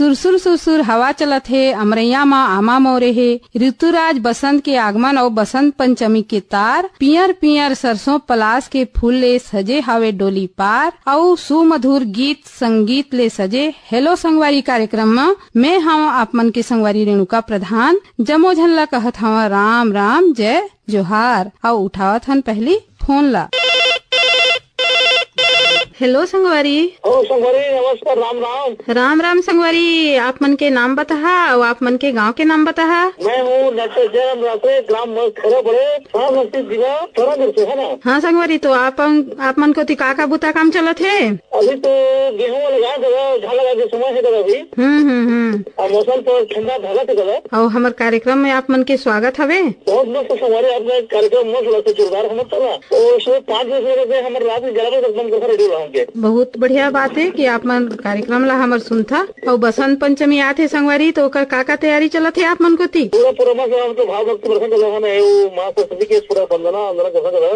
सुरसुर सुरसुर हवा चलत हे, अमरैया मा आमा मोरे हे। ऋतुराज बसंत के आगमन और बसंत पंचमी के तार, पियर पियर सरसों पलास के फूल ले सजे हवे डोली पार, और सुमधुर गीत संगीत ले सजे हेलो संगवारी कार्यक्रम में मैं हम आप मन के संगवारी रेणुका प्रधान जमो झन ला कहत हवा राम राम जय जोहार, और उठावत हन पहली फोन ला। हेलो संगवारी। संगवारी नमस्कार, राम राम। राम राम संगवारी, आप मन के नाम बताहा और आप मन के गांव के नाम बताहा। मैं हूँ डॉक्टर जयराम रात्रे, ग्राम खड़ा बड़े जिला थोड़ा से है ना। हाँ संगवारी, तो आप मन को का बुता काम चलत है? अभी तो गेहूँ लगा देगा, झाला के समय है अभी। और मौसम तो ठंडा धागा थे। और हमारे कार्यक्रम में आप मन के स्वागत हवे। बहुत मस्त संगवारी, आपने कार्यक्रम मस्त लगता जोरदार हम चला, और सुबह 5 बजे हमारे रात में 11 बजे तक रेडी रहा। बहुत बढ़िया बात है कि आप मन कार्यक्रम ला हमर सुनथा। और बसंत पंचमी आथे संगवारी, तो ओकर का तैयारी चलत है आप मन को ती? पूरा तो भाव भक्ति बरसन चला है, वो मां सरस्वती के पूरा वंदना अंदर कैसा चला।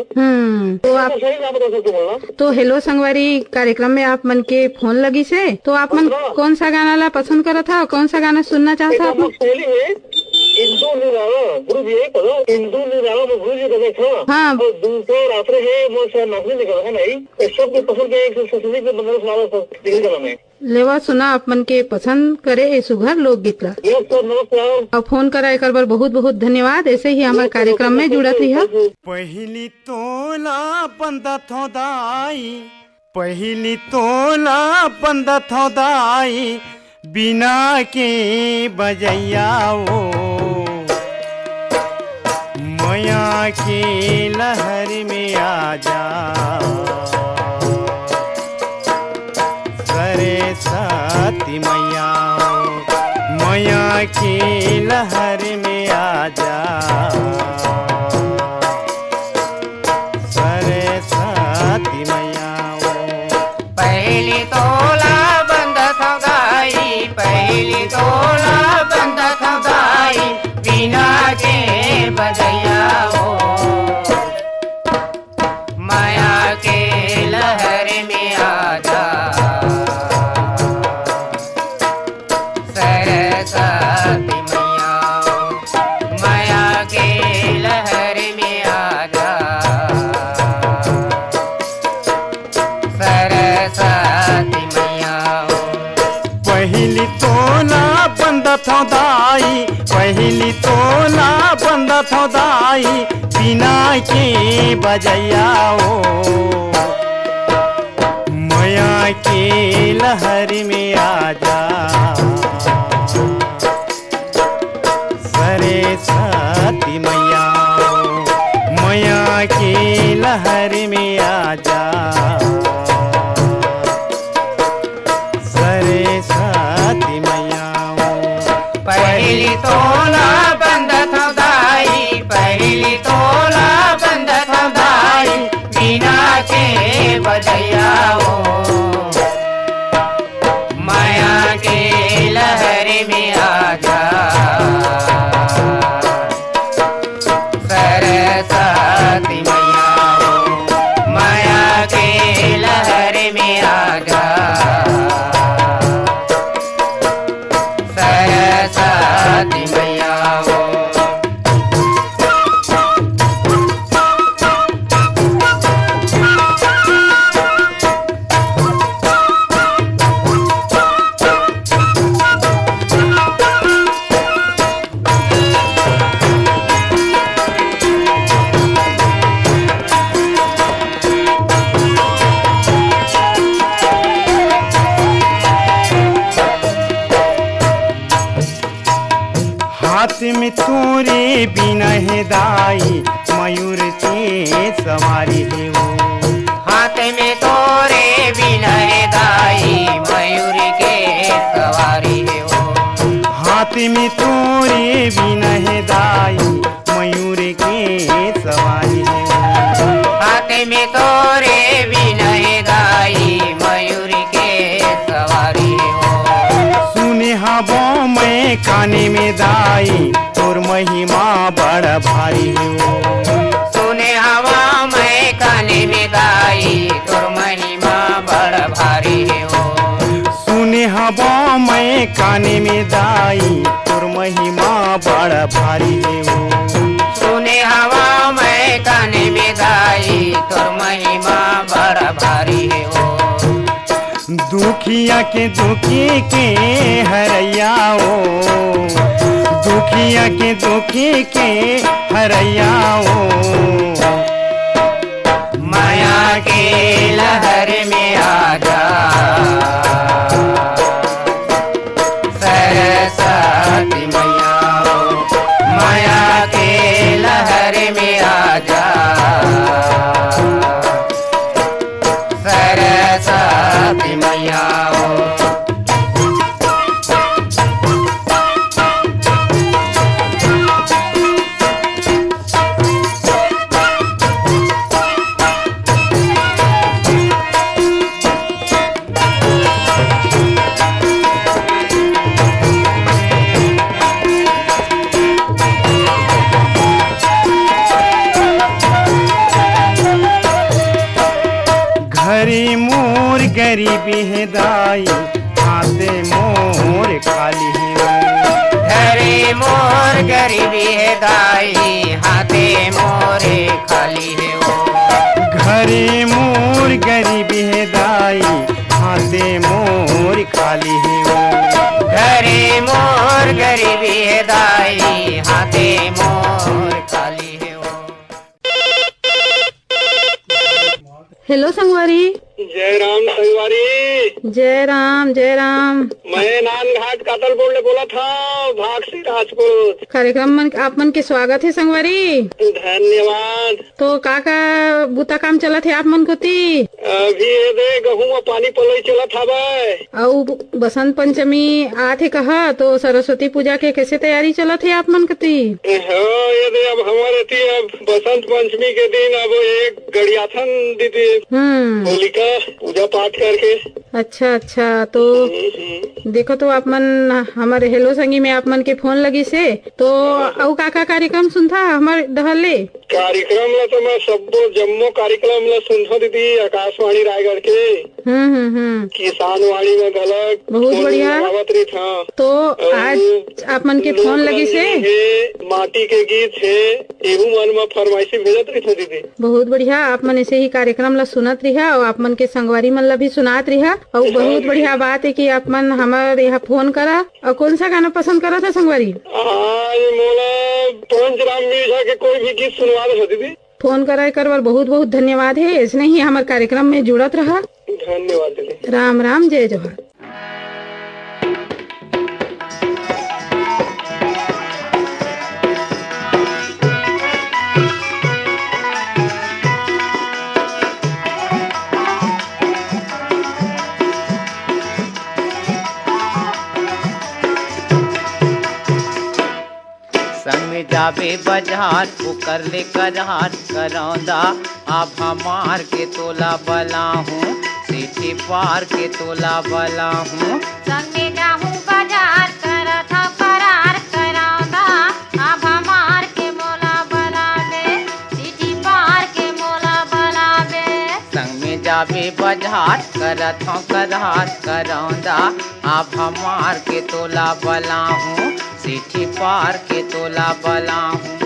तो आप सही नाम बता सकते हो ना। तो हेलो संगवारी कार्यक्रम में आप मन के फोन लगी से, तो आप मन कौन सा गाना ला पसंद करत था और कौन सा गाना सुनना चाहता आप? इंदू निराला गुरु जी करो, इंदू निराला में गुरु जी का देखो। हाँ, और दूसरे रात्रे है वो शायद नाचने निकला है नहीं, सब के पसंद के एक सरस्वती के बंदर सुना में लेवा सुना आप मन के पसंद करे ए सुघर लोकगीत ला। नमस्कार। और फोन करा एक बार बहुत बहुत धन्यवाद। ऐसे ही हमारे कार्यक्रम में जुड़त रही है। पहली तोला बंदत हो दाई, पहली तोला बंदत हो दाई, बिना के बजैया ओ मया के लहर में आ जा, सरस्वती मैया मया के लहर में आ जा, सरस्वती मैया पहली तोला बंदत हो दाई, पहली तोला बंदत हो दाई, बिना के बजैया हो माया के लहर में आ जा, सरस्वती मैया माया के लहर में आ जा, सरस्वती मैया पहली तोला बंदत हो दाई, पहली तोला बंदत हो दाई, बिना के बजैया ओ मया के लहर में आ जा, सरस्वती मैया मया के लहर में आ जा, सरस्वती मैया पहली तोला बंदत हो दाई, पहली तोला बंदत हो दाई, बिना के बजैया हो माया के लहर में आ जा, सरस्वती मैया माया के लहर में आ जा, सरस्वती मैया हाथ में तोरे बिना है दाई, मयूर के सवारी है वो, हाथ में तोरे बिना है दाई, मयूर के सवारी है वो, हाथ में तोरे बिना है दाई, मयूर के सवारी है वो, हाथ में तोरे बिना है दाई, मयूर के सवारी है वो, सुने हबो मैं काने में दाई, तोर महिमा बड़ा भारी है वो, सुने हवा मैं काने में दाई, तोर महिमा बड़ा भारी है वो, सुने हबो मैं में काने में दाई तोर महिमा बड़ा भारी है वो। सुने हवा में काने में दाई तोर महिमा बड़ा भारी है वो। दुखिया के दुखी के हरैया ओ, दुखिया के दुखी के हरैया ओ। माया के लहर में आ जा सरस्वती मैया हो। माया के लहर में आ जा सरस्वती मैया हो। घरी मोर गरीबी है दाई हाथे मोर खाली है वो। घरे मोर गरीबी है दाई हाथे मोरे खाली है वो। घरे मोर गरीबी है दाई हाथे मोर खाली है वो। घरे मोर गरीबी है दाई हाथे मोर खाली है वो। हेलो संगवारी। जय राम संगवारी। जय राम जय राम। मैं नान घाट कातल बोल बोला था, भागसी राजपूत। कार्यक्रम में आप मन के स्वागत है संगवारी। धन्यवाद। तो का बुता काम चलत है आप मन को ती? अभी ये दे गहूँ में पानी पलोई चला था भाई। और बसंत पंचमी आथे कहा तो सरस्वती पूजा के कैसे तैयारी चलत है आप मन को ती? ये दे अब हमारे थी अब बसंत पंचमी के दिन अब एक गड़ियाथन दीदी होलिका पूजा पाठ करके। अच्छा अच्छा। तो देखो तो आप मन हमारे हेलो संगी में आप मन के फोन लगी से तो औ का कार्यक्रम सुनता हमारे दहले कार्यक्रम ला तो मैं सब जम्मो कार्यक्रम ला सुनता दीदी आकाशवाणी रायगढ़ के। किसान वाणी में गलत बहुत बढ़िया। था तो आज आप मन के फोन लगी से माटी के गीत है एहू मन में फरमाइशी भेजत रही था दीदी। बहुत बढ़िया। आप मन ऐसे ही कार्यक्रम ला सुनत रहा और आप मन के संगवारी मन ला भी सुनात रहा। और बहुत बढ़िया बात है कि आप मन हमारे यहाँ फोन करा। और कौन सा गाना पसंद करा था संगवारी? आज मोला पंचराम मिर्जा के कोई भी गीत सुनवा दे दीदी। फोन कराए कर बहुत बहुत धन्यवाद है। इसने ही हमारे कार्यक्रम में जुड़त रहा। धन्यवाद दीदी। राम राम जय जोहर। संग में जाबे बाजार वो कर ले करार करौंदा। आप हमार के तोला बला हूँ सीठी पार के तोला बला हूँ। संग में जाहूँ बाजार करत हूँ करार करौंदा। आप हमार के मोला बलावे सीठी पार के मोला बलावे। संग में जाबे बाजार करत हूँ करार करौंदा। आप हमार के तोला बला हूँ सीठी पार के तोला बला हूँ।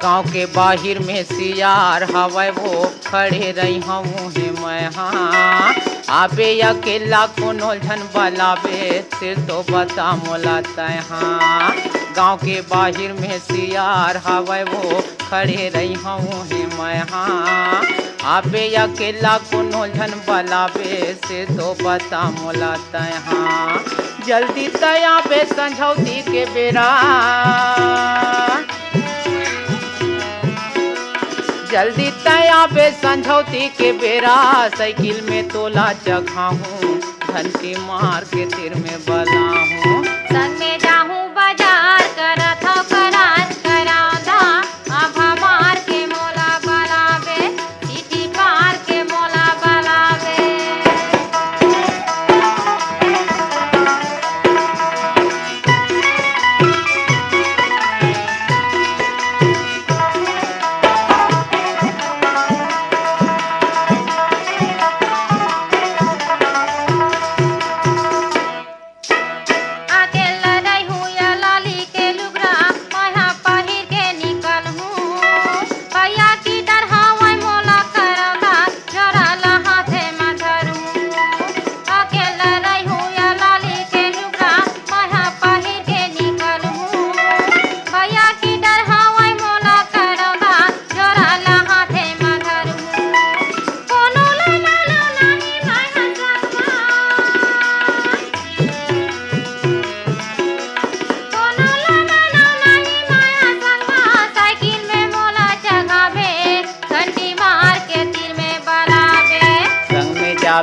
गाँव के बाहिर में सियार हवै वो खड़े रही हूँ मैं। हाँ आबे अकेला कोनो झन बलावे सिर तो बता मोला तय। हाँ गाँव के बाहिर में सियार हवै वो खड़े रही हूँ मैं। हाँ आबे अकेला कोनो झन बलावे सिर तो बता मोला तय। हाँ जल्दी तया बे संझौती के बेरा जल्दी तया बे संझौती के बेरा। साइकिल में तोला चखाऊं घंटी मार के तिर में बला हूँ। संग में जाहूँ बाजार करत हूँ करार करौंदा। अब हमार के मोला बलावे सीधी पार के मोला बलावे।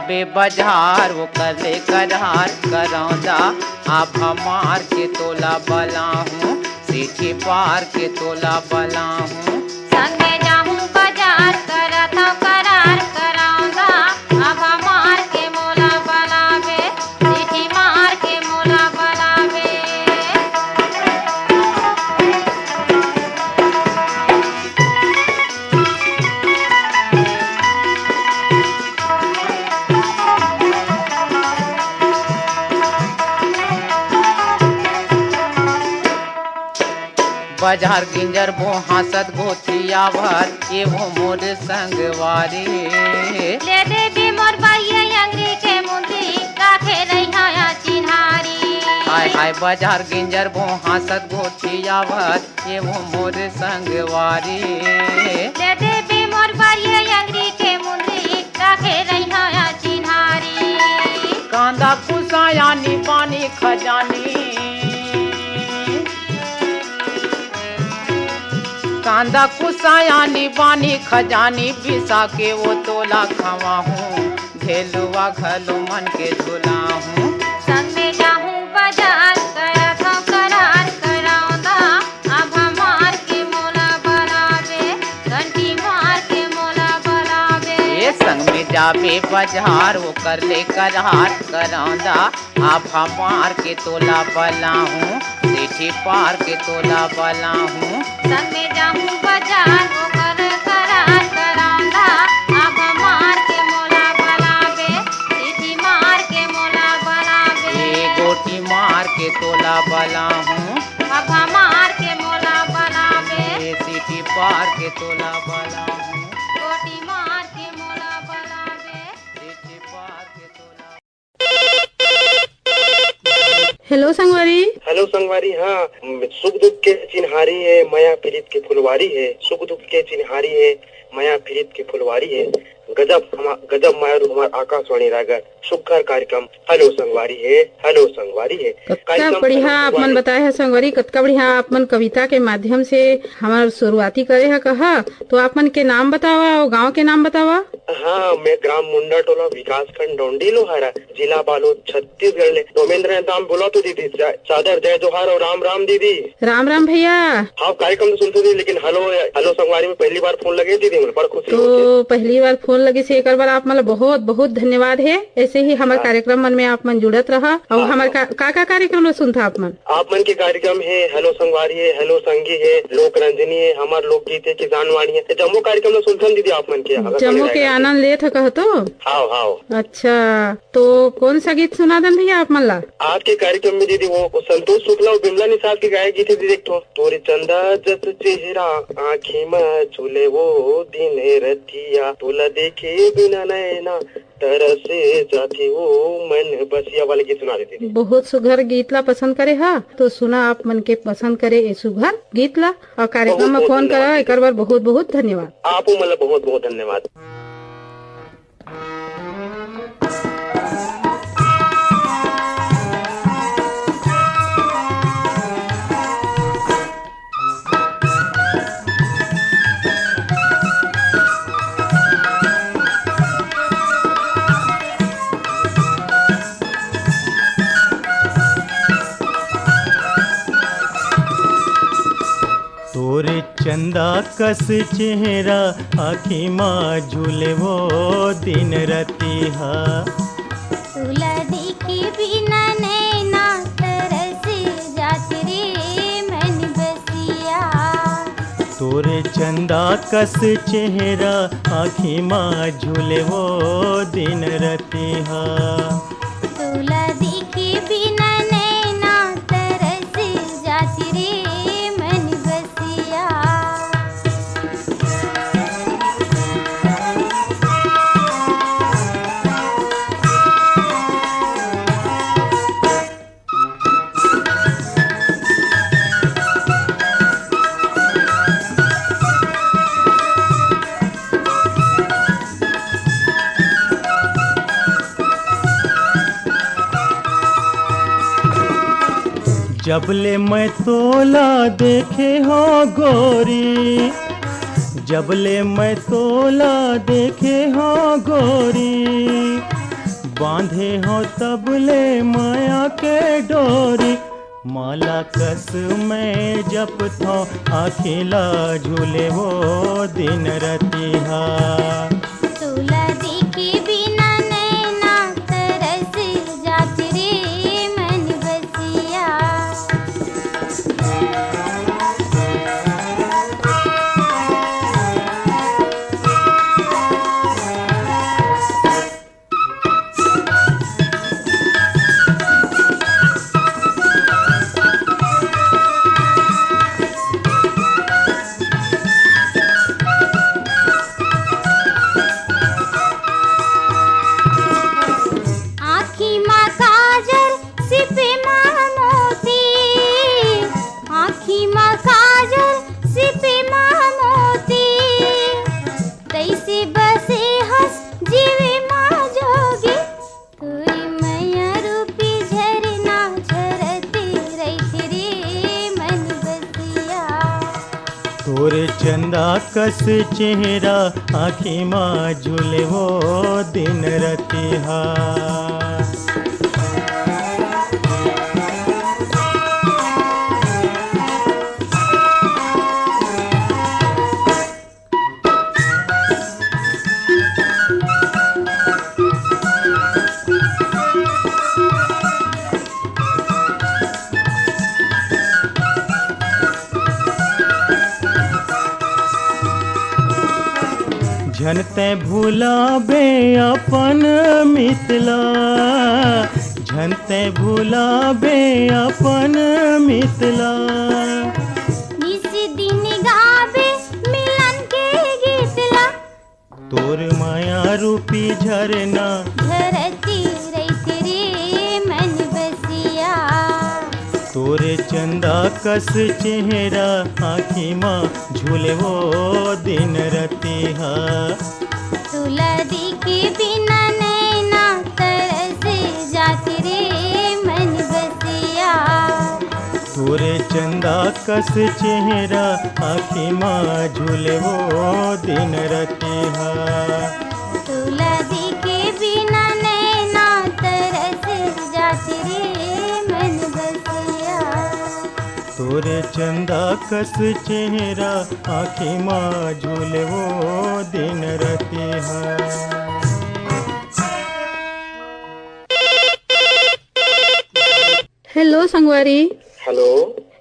जाबे बाजार वो कर ले करार करौदा आप हमार के तोला बला हूँ सीठी पार के तोला बला हूँ संगे जाहूँ बाजार करत हूँ करार करौदा अब हमार के मोला बलावे सीटी मार के मोला बलावे बाजार गिंजर भो हासत गोथियावत ये वो मोर संगवारी ले दे भी मोर बाइये अंगरी के मुंदी राखे रही हाया चिन्हारी हाय हाय बाजार गिंजर भो हासत गोथियावत ये वो मोर संगवारी ले दे भी मोर बाइये अंगरी के मुंदी राखे रही हाया चिन्हारी कांदा कुसायानी पानी खजानी कांदा कुसायानी पानी खजानी बिसा के वो तोला खवा हूँ घेलुआ घलो मन के झूला हूँ संग में जाहूँ बाजार करत हूँ करार करौदा अब हमार के मोला बलावे घंटी मार के मोला बलावे ये संग में जाबे बाजार वो कर ले करार करौदा आप हमार के तोला बला हूँ सीठी पार के तोला बला हूँ संग में जाहूँ बाजार वो कर करार करौदा अब हमार के मोला बलावे सीटी मार के मोला बलावे ये गोटी मार के तोला बला हूँ अब हमार के मोला बलावे ये सीठी पार के तोला बला हूँ गोटी मार के मोला बलावे सीठी पार के तोला हेलो संगवारी। हेलो संगवारी। हाँ, सुख दुख के चिन्हारी है माया पीड़ित के फुलवारी है। सुख दुख के चिन्हारी है माया पीड़ित की फुलवारी है। गजब मायर हमार आकाशवाणी रागर सुखकर कार्यक्रम हेलो संगवारी है। हेलो संगवारी है कतका बढ़िया आप मन बताए है संगवारी, कतका बढ़िया आप मन कविता के माध्यम से हमार शुरुआती करे है कहा। तो आप मन के नाम बतावा और गांव के नाम बतावा। हाँ, मैं ग्राम मुंडा टोला विकास खंड डोंडी लोहारा जिला बालोद छत्तीसगढ़ ले नोमेंद्र नाम बोला तो दीदी चादर जय जोहार और राम राम दीदी। राम राम भैया। हाँ, कार्यक्रम तो सुनते थी लेकिन हेलो संगवारी में पहली बार फोन लगे दीदी मुझे बड़ा खुशी तो पहली बार फोन लगे से एक बार आप मतलब बहुत बहुत धन्यवाद है। ऐसे ही हमारे कार्यक्रम मन में आप मन जुड़त रहा और हमारे का कार्यक्रम में सुनता आप मन के कार्यक्रम है हेलो संगवारी है, हेलो संगी है, लोक रंजनी है, हमार लोकगीत है, किसान वाणी है। जम्मू कार्यक्रम में सुनते दीदी आप मन के जम्मू के आनंद ले था कह तो। हाँ हाँ। अच्छा, तो कौन सा गीत सुना दन भैया आप मन ला आज के कार्यक्रम में दीदी? वो संतोष शुक्ला और बिमला निषाद के गाये गीत है दीदी। एक तो तोरे चंदा जस चेहरा आँखी में झूले वो दिन रतिया तोला देखे बिना नैना तरसे जाती वो मन बसिया वाले गीत सुना देती थी। बहुत सुघर गीत ला पसंद करे हा तो सुना आप मन के पसंद करे ए सुघर गीत ला और कार्यक्रम में फोन करा एक बार बहुत बहुत धन्यवाद। आपको मतलब बहुत बहुत धन्यवाद। तोरे चंदा कस चेहरा आँखी माँ झूले वो दिन रतिहा तुला देखी बिना नैना तरस जात रे मन बसिया तोरे चंदा कस चेहरा आँखी माँ झूले वो दिन रतिहा तुला देखी बिना नैना तरस जात रे मन बसिया जबले मैं तोला देखे हो गोरी, जबले मैं तोला देखे हो गोरी, बांधे हो तबले माया के डोरी, माला कस में जप थो अखिला झूले वो दिन रतिहा। तुला देखे बिना नैना तरस जात रे मन बसिया। आँखी माँ काजल सिपे माँ मोती, आँखी माँ काजल सिपे माँ मोती, तैसे बसे हंस जीवे माँ जोगी, तोरी मैया रूपी झरना झरते रहती रे मन बसिया। तोरे चंदा कस चेहरा आँखी माँ झूले वो दिन रतिहा। झनते भूलाबे अपन मिथिला, झनते भूलाबे अपन मिथिला। निस दिन गावे मिलन के गीतला, तोर माया रूपी झरना झरती रहती रे मन बसिया। तोरे चंदा कस चेहरा आँखी माँ झूले वो दिन रतिहा। तुला देखे बिना नैना तरस जाती रे मन बसिया। तोरे चंदा कस चेहरा आँखी माँ झूले वो दिन रतिहा। तुला देखे बिना नैना तरस जाती रे मन बसिया। तोरे चंदा कस चेहरा आँखी माँ झूले वो दिन रतिहा। हेलो संगवारी। हेलो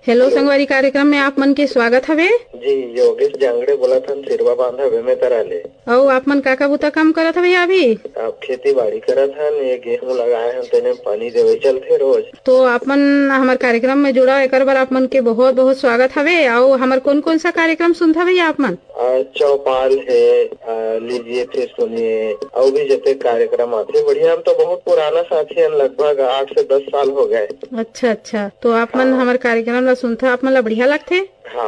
हेलो संगवारी कार्यक्रम में आप मन के स्वागत हवे। जी, योगेश जांगड़े बोला था सिरवा बांधा वे में तरा ले। और आप मन का बुता काम करत हवे अभी? आप खेती बाड़ी करा था ने गेहूं लगाए हैं तेने पानी देवे चलते रोज। तो आप मन हमार कार्यक्रम में जुड़ा एक बार आप मन के बहुत बहुत स्वागत हवे। और हमार कौन कौन सा कार्यक्रम सुनत हवे आप मन? चौपाल है, लीजिए फिर सुनिए, और भी जते कार्यक्रम आते बढ़िया। हम तो बहुत पुराना साथी हैं, लगभग 8 से 10 साल हो गए। अच्छा अच्छा, तो आप मन हमार कार्यक्रम ला सुनता आप मन ला बढ़िया लगथे? हाँ,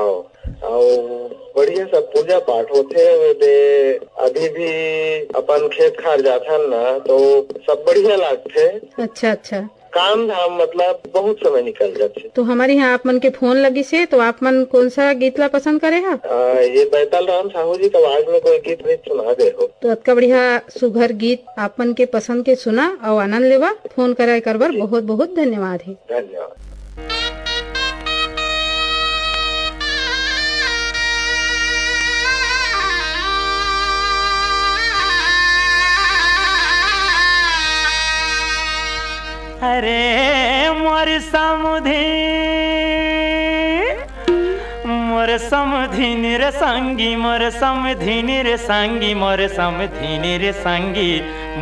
और बढ़िया सब पूजा पाठ होते। अभी भी अपन खेत खार जाता ना तो सब बढ़िया लगते। अच्छा अच्छा, काम धाम मतलब बहुत समय निकल जाते। तो हमारे यहाँ आप मन के फोन लगी से, तो आप मन कौन सा गीत ला पसंद करे है? ये बैताल राम साहू जी का आवाज में कोई गीत भी सुना दे हो तो अतका बढ़िया सुघर गीत आप मन के पसंद के सुना और आनंद लेवा। फोन करे कर बर बहुत बहुत धन्यवाद है। धन्यवाद। अरे मोर समधिनी रे संगी, मोर समधिनी रे संगी, मोर समधिनी रे संगी,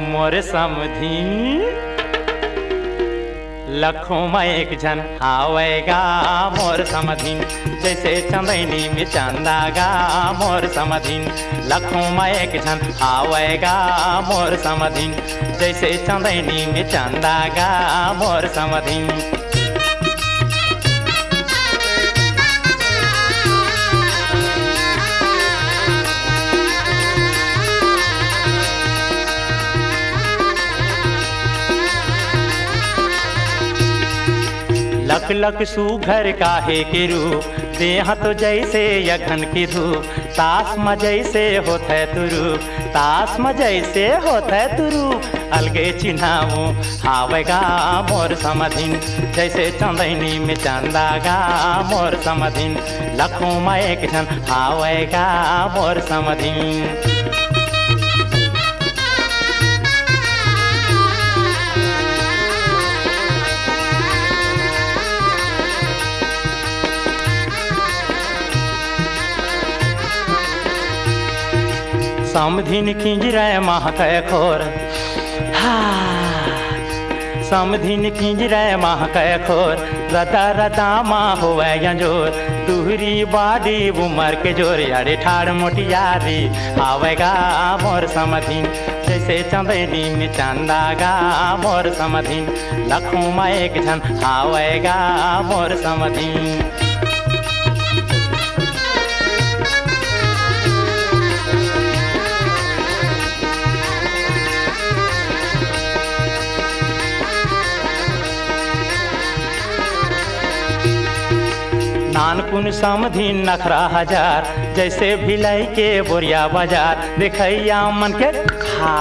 मोर समधी। लखों में एक जन आवेगा मोर समधिन, जैसे चंदनी में चंदागा मोर समधिन। लखों में एक जन आवेगा मोर समधिन, जैसे चंदनी में चंदागा मोर समधिन। लख लख सुघर काहे के रूप देह तो जैसे यघन की धूप, तास में जैसे होते तुरु, तास में जैसे होते तुरु, अलगे चिन्हाऊ हावेगा मोर समधिन, जैसे चंदैनी में चंदागा मोर समधिन, लखों में एक जन हावेगा मोर समधिन। समधिन किंजरे महकै खोर, समधिन किंजरे महकै खोर, रदा रदा माँ हुए जोर, तुहरी बाडी उमर के जोर, अरे ठाड़ मोटियारी आवेगा मोर समधिन, जैसे चंदैनी में चंदागा मोर समधिन, लखों में एक जन आवेगा मोर समधिन। नानकुन समधिन नखरा हजार, जैसे भिलाई के बोरिया बाजार, देखैया मन के खा,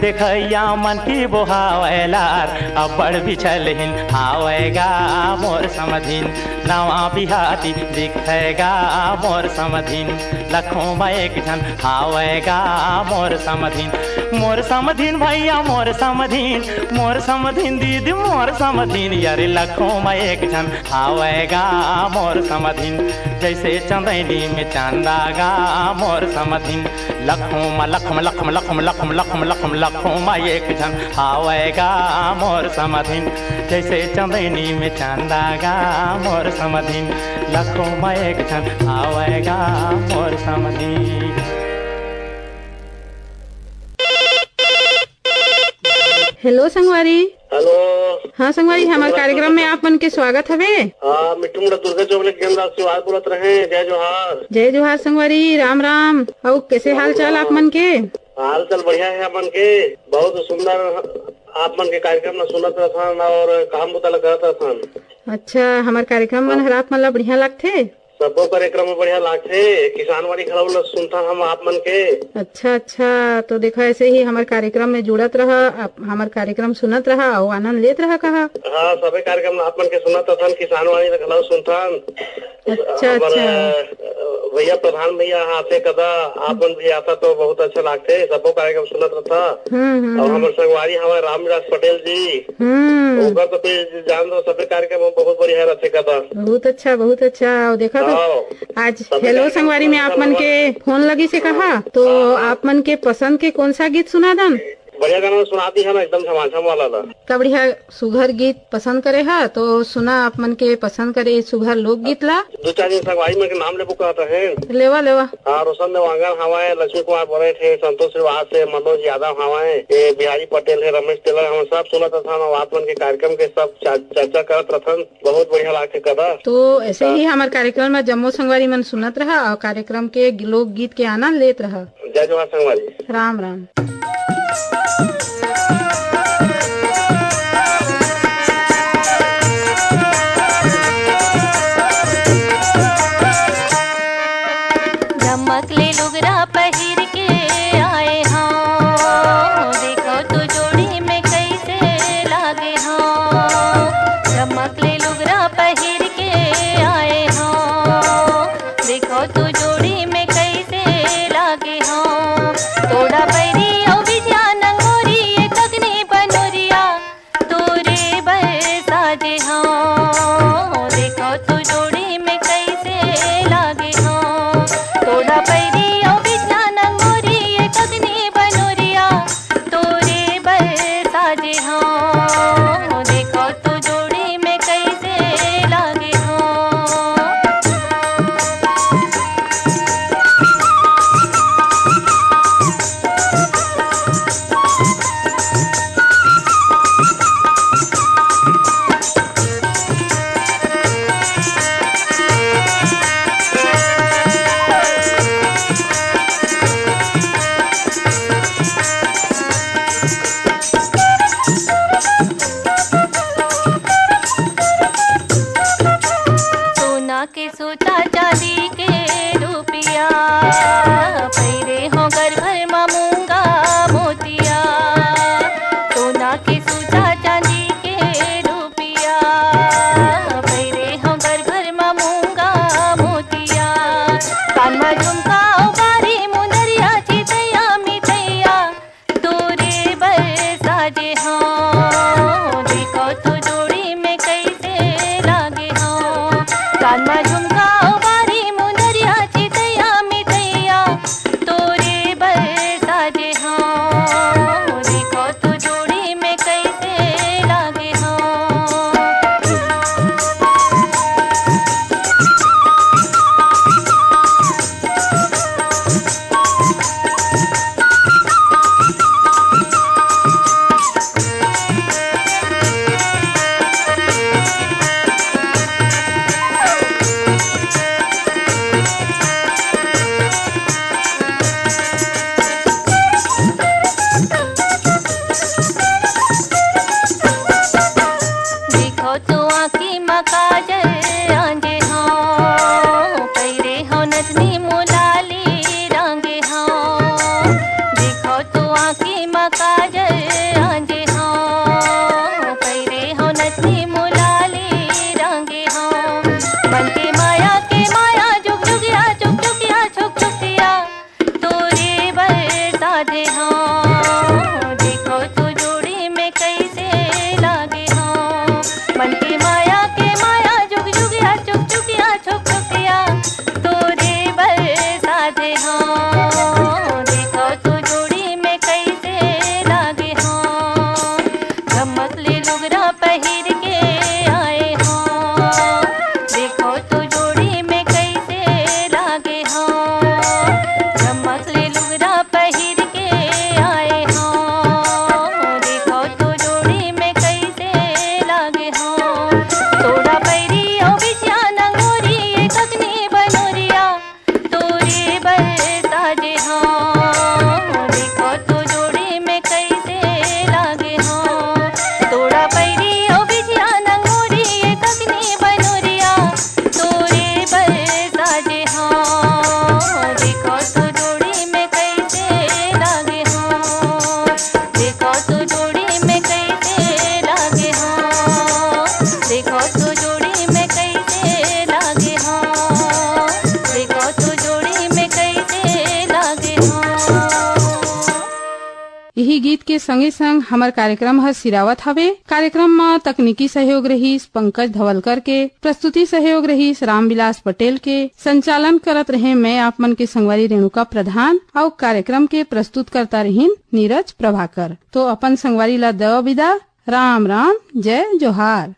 देखैया मन की बोहावेलार, अब बड़ बिछल हिन आवेगा मोर समधिन, नवा बिहाती दिखेगा मोर समधिन, लखों में एक जन आवेगा मोर समधिन, मोर समधिन भैया मोर समधिन, मोर समधिन दीदी मोर समधिन, यारे लखों में एक जन आवेगा मोर समधिन, जैसे चंदैनी में चंदागा मोर समधिन, लखों में लखम लखम लखम लखम लखम लखम, लखों में एक जन आवेगा मोर समधिन, जैसे चंदैनी में चंदागा मोर समधिन, लखों में एक जन आवेगा मोर समधिन। हेलो संगवारी। हेलो। हाँ संगवारी, हमारे कार्यक्रम में आप मन के स्वागत हवे। हाँ मिट्टू मुड़ा दुर्गा चौक केंद्र शिवाज बोलत रहे। जय जोहार। जय जोहार संगवारी, राम राम। और कैसे हाल चाल आप मन के? हाल चाल बढ़िया है अपन के। बहुत सुंदर आप मन के कार्यक्रम में सुनत रहन और काम बुतल करत रहन। अच्छा, हमारे कार्यक्रम मन हर आप मन ला बढ़िया लगथे। सबो कार्यक्रम में बढ़िया लागथे। किसानवाड़ी खड़ा सुनता हम आप मन के। अच्छा अच्छा, तो देखो ऐसे ही हमारे कार्यक्रम में जुड़त रहा, हमारे कार्यक्रम सुनत रहा और आनंद लेत रहा कहा। हाँ, सभी कार्यक्रम आप मन के सुनत रहन, किसानवाड़ी खड़ा सुनता। अच्छा अच्छा भैया प्रधान भैया आते कदा आप मन भी आता तो बहुत अच्छा लागते। सबो कार्यक्रम सुनत रहता। और हमारे संगवारी हमारे रामविलास पटेल जी, ओकर तो फिर जान दो सभी कार्यक्रम बहुत बढ़िया रहते कदा। बहुत अच्छा बहुत अच्छा। और देखा तो आज हेलो संगवारी में आप मन के फोन लगी से कहा, तो आप मन के पसंद के कौन सा गीत सुना दन? बढ़िया गाना सुनाती है ना, एकदम झमाझम वाला था। का बढ़िया सुघर गीत पसंद करे है तो सुना आप मन के पसंद करे सुघर लोक गीत ला। दो चार दिन संगवारी में के नाम ले बुकाता है। लेवा लेवा। हाँ, रोशन देवांगन हवाए, लक्ष्मी कुमार बोरे थे, संतोष श्रीवास है, मनोज यादव हवाए, बिहारी पटेल है, रमेश टेलर, हम सब सुनत था। आप मन के कार्यक्रम के सब चर्चा करत रहन, बहुत बढ़िया लागते कदा। तो ऐसे ही हमारे कार्यक्रम में जम्मू संगवारी मन सुनत रहा और कार्यक्रम के लोक गीत के आनंद लेत रहा। जय जोहार संगवारी। राम राम। चमक ले लुगरा पहिर के आए हाँ, देखो तो जोड़ी में कैसे लागे हाँ। चमक ले लुगरा पहिर के आए हाँ, देखो तो जोड़ी में कैसे लागे हाँ। तोड़ा पैरी ओ बिटिया नंगोरी एक अग्नि बनोरिया, तोरे बरसा जे हाँ, देखो तो जोड़ी में कैसे लागे हाँ। तोड़ा पैरी ओ बिटिया चांदी के रुपिया पैरे हो घर भर में मूंगा मोतिया सोना के सूता चांदी के रुपिया पैरे हो घर भर में मूंगा मोतिया कान में झुमका बारी मुनरिया चितैया मितैया तोरे बर साजे हाँ देखो तो जोड़ी में कैसे लागे हाँ कान में झुमका बारी मुनरिया चितैया मितैया तोरे बर साजे हाँ देखो तो जोड़ी में कैसे लागे हाँ देखो तो आँखी में काजल आंजे हाँ पैरे हो नथनी मुलाली रंगे हाँ देखो तो आँखी में काजल आंजे हाँ पैरे हो नथनी मुलाली रंगे हाँ मन के माया जुग जुगिया चुक चुकिया छुक छुकिया तोरे बर साधे हाँ देखो तो जोड़ी में कैसे लागे हाँ मन की माया जुग जुगिया चुक चुकिया छुक छुकिया तोरे बर साधे हाँ देखो तो जोड़ी में कैसे लागे हाँ चमक ले लुगरा पहिर के आए हाँ देखो तो जोड़ी में कैसे लागे हाँ चमक ले लुगरा पहिर के आए हाँ देखो तो जोड़ी में कैसे लागे हाँ तोड़ा पैरी ओ बिछिया नंगोरी एक अग्नि बनोरिया तोरे बर साजे हाँ देखो तो जोड़ी में कैसे लागे हाँ तोड़ा पैरी ओ बिछिया नंगोरी एक अग्नि बनोरिया तोरे बर साजे हाँ देखो तो जोड़ी में कैसे लागे हाँ देखो तो जोड़ी में कैसे लागे हाँ देखो तो जोड़ी में कैसे लागे हाँ देखो तो जोड़ी में कैसे लागे हाँ यही गीत के संगे संग हमार कार्यक्रम ह सिरावत हवे। कार्यक्रम में तकनीकी सहयोग रहीस पंकज धवलकर के, प्रस्तुति सहयोग रहीस रामविलास पटेल के, संचालन करत रहे मैं आप मन के संगवारी रेणुका प्रधान और कार्यक्रम के प्रस्तुत करता रहीन नीरज प्रभाकर। तो अपन संगवारी ला दव विदा। राम राम, जय जोहार।